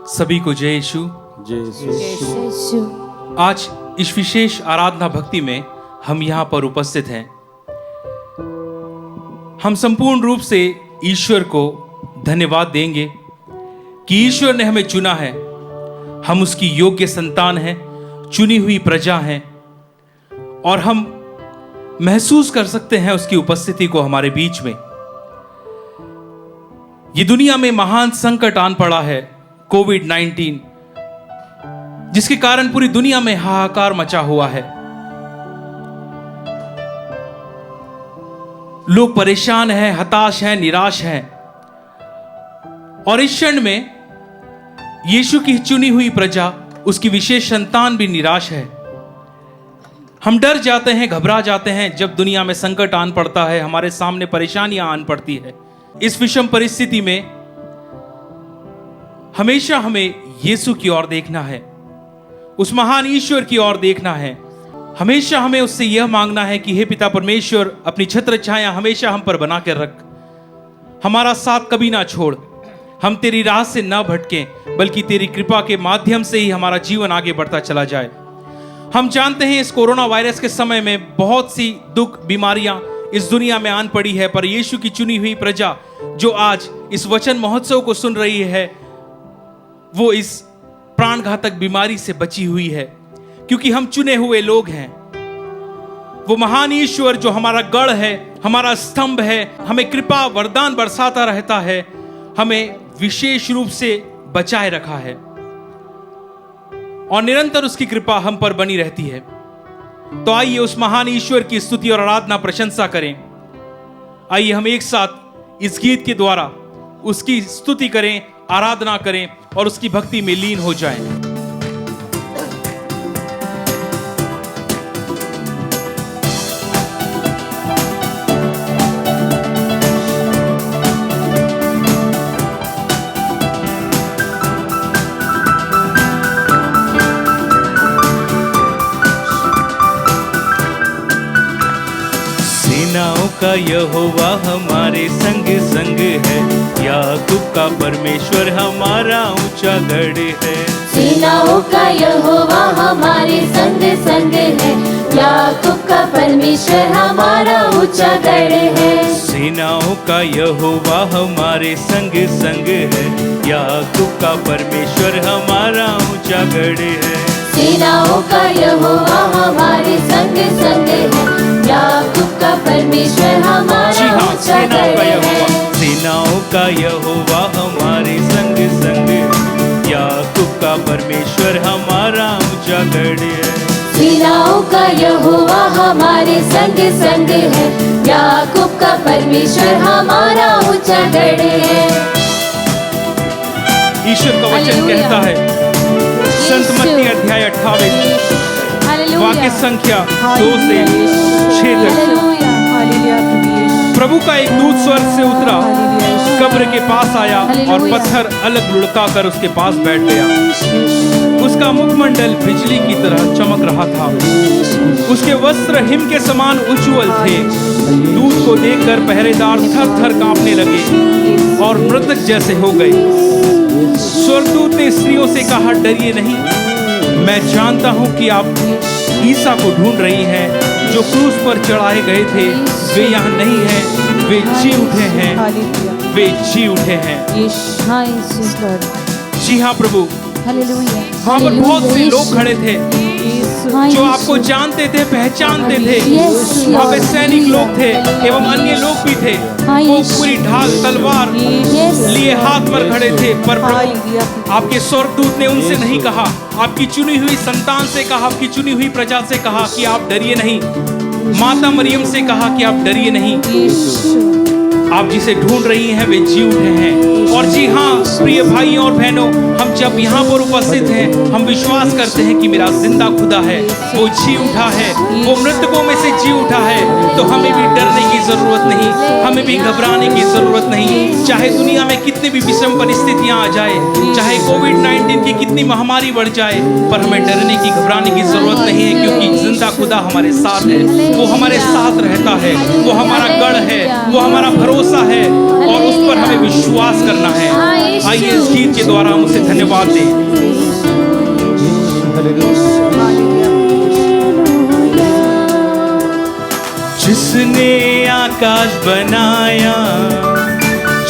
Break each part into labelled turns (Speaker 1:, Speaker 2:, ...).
Speaker 1: सभी को जय यीशु। आज इस विशेष आराधना भक्ति में हम यहाँ पर उपस्थित हैं। हम संपूर्ण रूप से ईश्वर को धन्यवाद देंगे कि ईश्वर ने हमें चुना है। हम उसकी योग्य संतान हैं, चुनी हुई प्रजा हैं, और हम महसूस कर सकते हैं उसकी उपस्थिति को हमारे बीच में। ये दुनिया में महान संकट आन पड़ा है, कोविड-19, जिसके कारण पूरी दुनिया में हाहाकार मचा हुआ है। लोग परेशान हैं, हताश हैं, निराश हैं, और इस क्षण में यीशु की चुनी हुई प्रजा, उसकी विशेष संतान भी निराश है। हम डर जाते हैं, घबरा जाते हैं जब दुनिया में संकट आन पड़ता है, हमारे सामने परेशानियां आन पड़ती है। इस विषम परिस्थिति में हमेशा हमें यीशु की ओर देखना है, उस महान ईश्वर की ओर देखना है। हमेशा हमें उससे यह मांगना है कि हे पिता परमेश्वर, अपनी छत्र छाया हमेशा हम पर बना कर रख, हमारा साथ कभी ना छोड़, हम तेरी राह से ना भटकें, बल्कि तेरी कृपा के माध्यम से ही हमारा जीवन आगे बढ़ता चला जाए। हम जानते हैं इस कोरोना वायरस के समय में बहुत सी दुख, बीमारियां इस दुनिया में आन पड़ी है, पर यीशु की चुनी हुई प्रजा जो आज इस वचन महोत्सव को सुन रही है, वो इस प्राणघातक बीमारी से बची हुई है, क्योंकि हम चुने हुए लोग हैं। वो महान ईश्वर जो हमारा गढ़ है, हमारा स्तंभ है, हमें कृपा वरदान बरसाता रहता है, हमें विशेष रूप से बचाए रखा है, और निरंतर उसकी कृपा हम पर बनी रहती है। तो आइए उस महान ईश्वर की स्तुति और आराधना, प्रशंसा करें। आइए हम एक साथ इस गीत के द्वारा उसकी स्तुति करें, आराधना करें और उसकी भक्ति में लीन हो जाएं। सेनाओं का यहोवा हमारे संग संग है, याकूब का परमेश्वर हमारा ऊंचा गढ़ है।
Speaker 2: सेनाओं का यहोवा हमारे संग संग है, याकूब का परमेश्वर हमारा ऊंचा गढ़ है।
Speaker 1: सेनाओं का यहोवा हमारे संग संग है, याकूब का परमेश्वर हमारा ऊंचा गढ़ है।
Speaker 2: सेनाओं का यहोवा हमारे संग संग है, याकूब का परमेश्वर हमारा ऊंचा गढ़ है।
Speaker 1: सेनाओं का यहोवा हमारे संग संग, याकूब का परमेश्वर हमारा ऊंचा गढ़ है।
Speaker 2: सेनाओं का यहोवा हमारे संग संग है, याकूब का परमेश्वर हमारा ऊंचा गढ़ है।
Speaker 1: ईश्वर का वचन कहता है, संत मत्ती अध्याय 28 वाक्य संख्या 2 से 6 तक। प्रभु का एक दूत स्वर्ग से उतरा, कब्र के पास आया और पत्थर अलग लुढ़का कर उसके पास बैठ गया। उसका मुखमंडल बिजली की तरह चमक रहा था, उसके वस्त्र हिम के समान उज्ज्वल थे। दूत को देखकर पहरेदार थर थर कांपने लगे और मृतक जैसे हो गए। स्वर्गदूत ने स्त्रियों से कहा, डरिए नहीं, मैं जानता हूं कि आप ईसा को ढूंढ रही हैं, जो क्रूस पर चढ़ाए गए थे। वे यहाँ नहीं हैं, वे जी उठे हैं, वे जी उठे हैं। जी हाँ प्रभु, वहाँ पर बहुत से लोग खड़े थे जो आपको जानते थे, पहचानते थे। वहाँ पे सैनिक लोग थे एवं अन्य लोग भी थे, वो पूरी ढाल तलवार लिए हाथ पर खड़े थे। पर प्रभु, आपके स्वर्गदूत ने उनसे नहीं कहा, आपकी चुनी हुई संतान से कहा, आपकी चुनी हुई प्रजा से कहा कि आप डरिए नहीं। माता मरियम से कहा कि आप डरिए नहीं, आप जिसे ढूंढ रही हैं वे जी उठे हैं। और जी हाँ प्रिय भाइयों और बहनों, हम जब यहाँ पर उपस्थित हैं, हम विश्वास करते हैं कि मेरा जिंदा खुदा है, वो जी उठा है, वो मृतकों में से जी उठा है। तो हमें भी डरने की जरूरत नहीं, हमें भी घबराने की जरूरत नहीं। चाहे दुनिया में कितनी भी विषम परिस्थितियां आ जाए, चाहे कोविड-19 की कितनी महामारी बढ़ जाए, पर हमें डरने की, घबराने की जरूरत नहीं है, क्योंकि जिंदा खुदा हमारे साथ है। वो हमारे साथ रहता है, वो हमारा गढ़ है, वो हमारा भरोसा है, और उस पर हमें विश्वास करना है। आइए इस गीत के द्वारा हम उसे धन्यवाद दें। जिसने आकाश बनाया,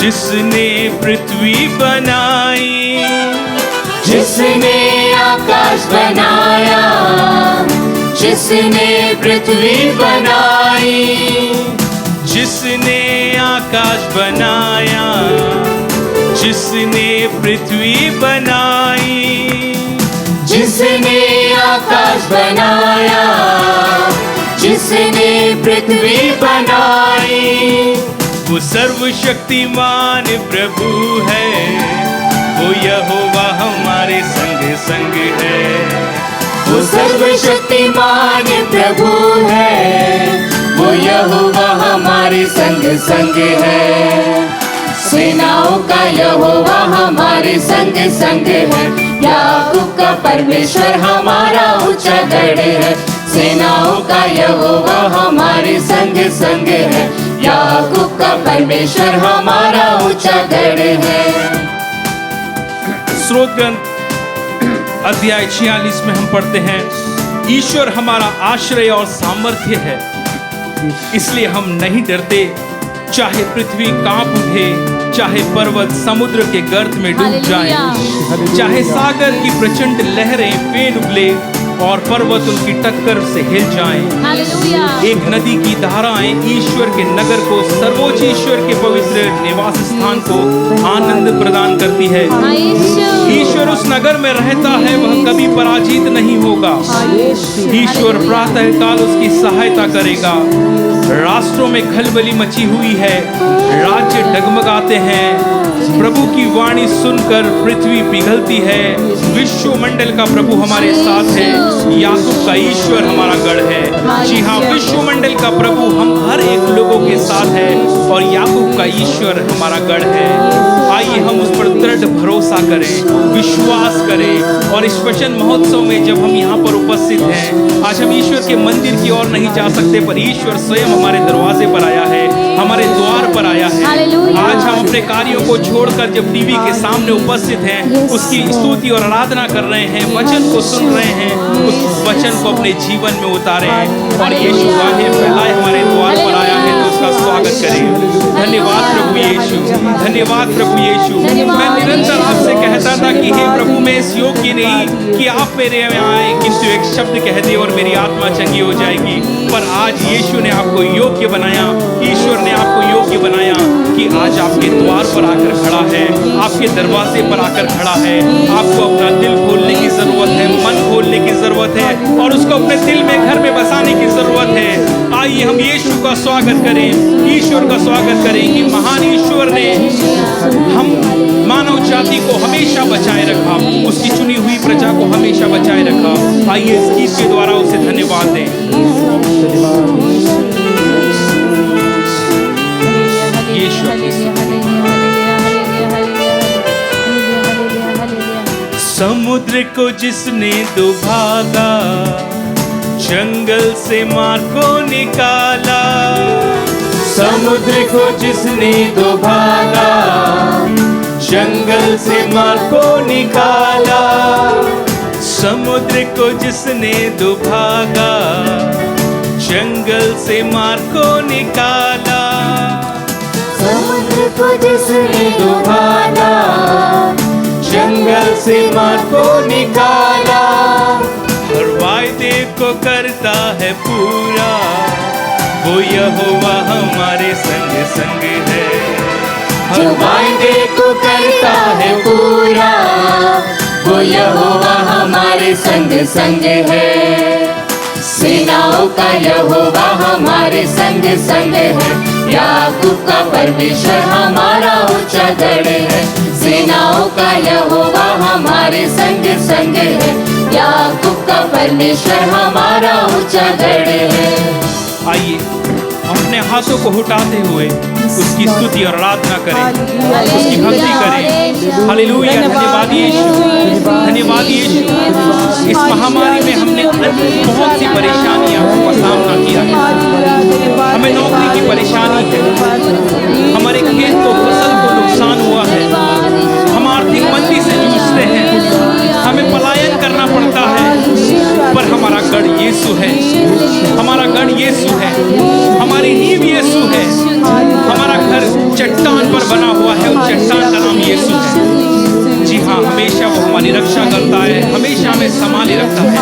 Speaker 1: जिसने पृथ्वी बनाई,
Speaker 2: जिसने आकाश बनाया, जिसने पृथ्वी बनाई,
Speaker 1: जिसने आकाश बनाया, जिसने पृथ्वी बनाई,
Speaker 2: जिसने आकाश बनाया, जिसने पृथ्वी बनाई,
Speaker 1: वो सर्वशक्तिमान प्रभु है, वो यहोवा हमारे संग संग है।
Speaker 2: वो सर्वशक्तिमान प्रभु है, वो यहोवा हमारे संग संग है। सेनाओं का यहोवा हमारे संग संग है, याकूब का परमेश्वर हमारा ऊंचा गढ़ है। सेनाओं का यहोवा हमारे संग संग है, याकूब का परमेश्वर हमारा ऊंचा गढ़ है।
Speaker 1: स्रोत ग्रंथ अध्याय 46 में हम पढ़ते हैं, ईश्वर हमारा आश्रय और सामर्थ्य है, इसलिए हम नहीं डरते। चाहे पृथ्वी कांप उठे, चाहे पर्वत समुद्र के गर्त में डूब जाएं, चाहे सागर की प्रचंड लहरें फेन उगले और पर्वत उनकी टक्कर से हिल जाएं। एक नदी की धाराएं ईश्वर के नगर को, सर्वोच्च ईश्वर के पवित्र निवास स्थान को आनंद प्रदान करती है। ईश्वर उस नगर में रहता है, वह कभी पराजित नहीं होगा। ईश्वर प्रातः काल उसकी सहायता करेगा। राष्ट्रों में खलबली मची हुई है, राज्य डगमगाते हैं। प्रभु की वाणी सुनकर पृथ्वी पिघलती है। विश्व मंडल का प्रभु हमारे साथ है, याकूब का ईश्वर हमारा गढ़ है। जी हाँ, विश्व मंडल का प्रभु हम हर एक लोगों के साथ है और याकूब का ईश्वर हमारा गढ़ है। आइए हम उस पर दृढ़ भरोसा करें, विश्वास करें और इस वचन महोत्सव में जब हम यहाँ पर उपस्थित हैं, आज हम ईश्वर के मंदिर की ओर नहीं जा सकते, पर ईश्वर स्वयं हमारे दरवाजे पर आया है, हमारे द्वार पर आया है। आज हम अपने कार्यों को छोड़कर जब टीवी के सामने उपस्थित हैं, उसकी स्तुति और आराधना कर रहे हैं, वचन को सुन रहे हैं, उस वचन को अपने जीवन में उतारें और यीशु वाहे फैलाए हमारे द्वार पर आया है तो उसका स्वागत करें। धन्यवाद प्रभु यीशु, धन्यवाद प्रभु यीशु। मैं निरंतर आपसे कहता था कि हे प्रभु, मैं इस योग्य नहीं कि आप मेरे में आए, किंतु एक शब्द कह दे और मेरी आत्मा चंगी हो जाएगी। पर आज यीशु ने आपको योग्य बनाया, ईश्वर ने आपको योग्य बनाया कि आज आपके द्वार पर आकर खड़ा है, आपके दरवाजे पर आकर खड़ा है। आपको अपना दिल खोलने की जरूरत है, मन खोलने की जरूरत है और उसको अपने दिल में घर में बसाने की जरूरत है। आइए हम यीशु का स्वागत करें, ईश्वर का स्वागत करें कि महान ईश्वर ने हम मानव जाति को हमेशा बचाए रखा, उसकी चुनी हुई प्रजा को हमेशा बचाए रखा। आइए इस गीत के द्वारा उसे धन्यवाद दें। समुद्र को जिसने दुभागा, जंगल से मार को निकाला। समुद्र को जिसने दुभागा, जंगल से मार को निकाला। समुद्र को जिसने दुभागा, जंगल से मार को निकाला।
Speaker 2: समुद्र को जिसने दुभागा,
Speaker 1: जंगल से मार को निकाला। हर वायदे को करता है पूरा, वो यहोवा हमारे संग संग है।
Speaker 2: जो वायदे को करता है पूरा, वो यहोवा हमारे संग संग है। सेनाओं का यहोवा हमारे संग संग है, याकूब का परमेश्वर हमारा ऊंचा गढ़ है। सेनाओं का यहोवा हमारे संग संग है, याकूब का परमेश्वर हमारा ऊंचा गढ़ है।
Speaker 1: आइए अपने हाथों को उठाते हुए उसकी स्तुति और आराधना करें, उसकी भक्ति करें। हालेलुया, धन्यवाद यीशु, धन्यवाद यीशु। इस महामारी में हमने बहुत सी परेशानियों का सामना किया है। हमें नौकरी की परेशानी है, हमारे खेत को, फसल को नुकसान हुआ है, हम आर्थिक मंदी से चट्टान पर बना हुआ है, उस चट्टान का नाम यीशु है। जी हाँ, हमेशा वो हमारी रक्षा करता है, हमेशा हमें संभाले रखता है।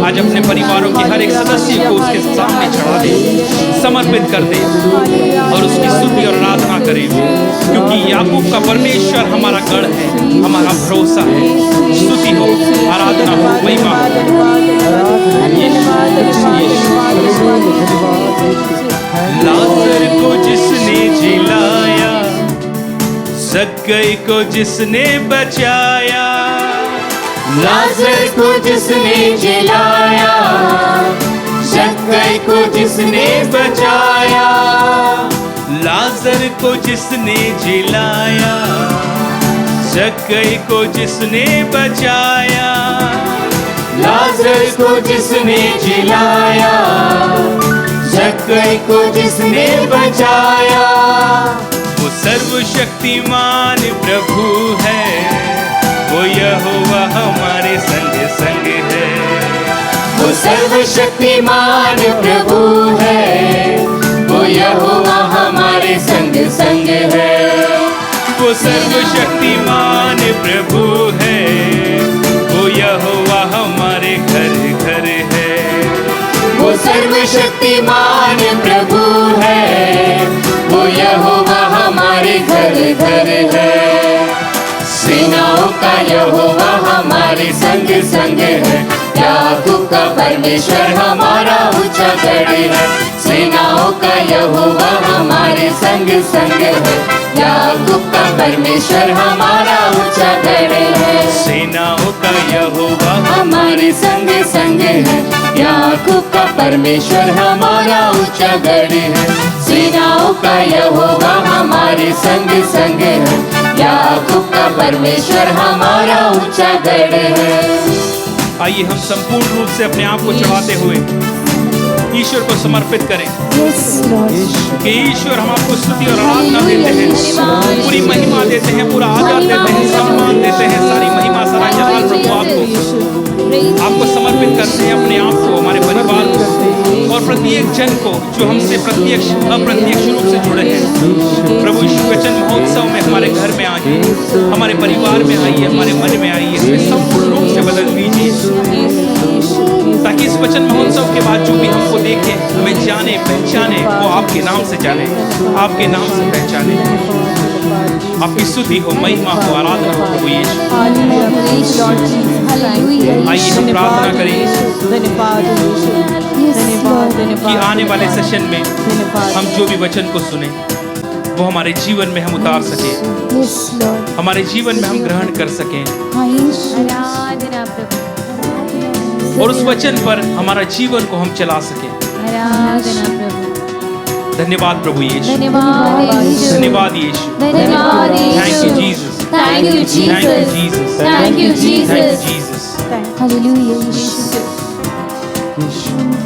Speaker 1: आज अपने परिवारों के हर एक सदस्य को उसके सामने चढ़ा दे, समर्पित कर दे और उसकी स्तुति और आराधना करें, क्योंकि याकूब का परमेश्वर हमारा गढ़ है, हमारा भरोसा है। स्तुति हो, आराधना हो, महिमा लाजर को जिसने जिलाया, ज़क्कई को जिसने बचाया,
Speaker 2: लाजर को जिसने जिलाया, ज़क्कई को जिसने बचाया,
Speaker 1: लाजर को जिसने जिलाया, ज़क्कई को जिसने बचाया,
Speaker 2: लाजर को जिसने जिलाया, ज़क्कई को जिसने बचाया।
Speaker 1: वो सर्वशक्तिमान प्रभु है, वो यहोवा हमारे संग संग है।
Speaker 2: वो सर्वशक्तिमान प्रभु है, वो यहोवा हमारे संग संग है।
Speaker 1: वो सर्वशक्तिमान प्रभु है, वो यहोवा हमारे घर घर है।
Speaker 2: वो सर्वशक्तिमान प्रभु है, वो यहोवा हमारे घर घर है। सेनाओं का यहोवा हमारे संग संग है, याकूब का परमेश्वर हमारा ऊंचा गढ़ है। सेनाओं का यहोवा हमारे संग संग है, याकूब का परमेश्वर हमारा ऊंचा गढ़ है।
Speaker 1: सेनाओं का यहोवा
Speaker 2: हमारे संग संग है, याकूब का परमेश्वर हमारा ऊंचा गढ़ है। सेनाओं का यहोवा हमारे संग संग है, याकूब का परमेश्वर हमारा ऊंचा गढ़ है।
Speaker 1: आइए हम संपूर्ण रूप से अपने आप को चढ़ाते हुए ईश्वर को समर्पित करें कि ईश्वर हम आपको स्तुति और आराधना देते हैं, पूरी महिमा देते हैं, पूरा आदर देते हैं, सम्मान देते हैं। सारी महिमा सारा जलाल प्रभु आपको समर्पित करते हैं, अपने आप को, हमारे परिवार को और प्रत्येक जन को जो हमसे प्रत्यक्ष अप्रत्यक्ष रूप से जुड़े हैं। प्रभु इस वचन महोत्सव में हमारे घर में आइए, हमारे परिवार में आइए, हमारे मन में आइए, हमें संपूर्ण रूप से बदल दीजिए, ताकि इस वचन महोत्सव के बाद जो भी हमको देखे, हमें जाने पहचाने, वो आपके नाम से जाने, आपके नाम से पहचाने। आपकी स्तुति हो, महिमा हो, आराधना हो प्रभु यीशु। आइए हम प्रार्थना करें कि आने वाले सेशन में हम जो भी वचन को सुने वो हमारे जीवन में हम उतार सकें, हमारे जीवन में हम ग्रहण कर सकें और उस वचन पर हमारा जीवन को हम चला सकें। धन्यवाद प्रभु यीशु, धन्यवाद Yeshu, thank you Jesus,
Speaker 2: thank you
Speaker 1: thank you Jesus,
Speaker 2: thank you
Speaker 1: thank you
Speaker 2: Jesus.
Speaker 1: Jesus.
Speaker 3: Hallelujah Yeshu.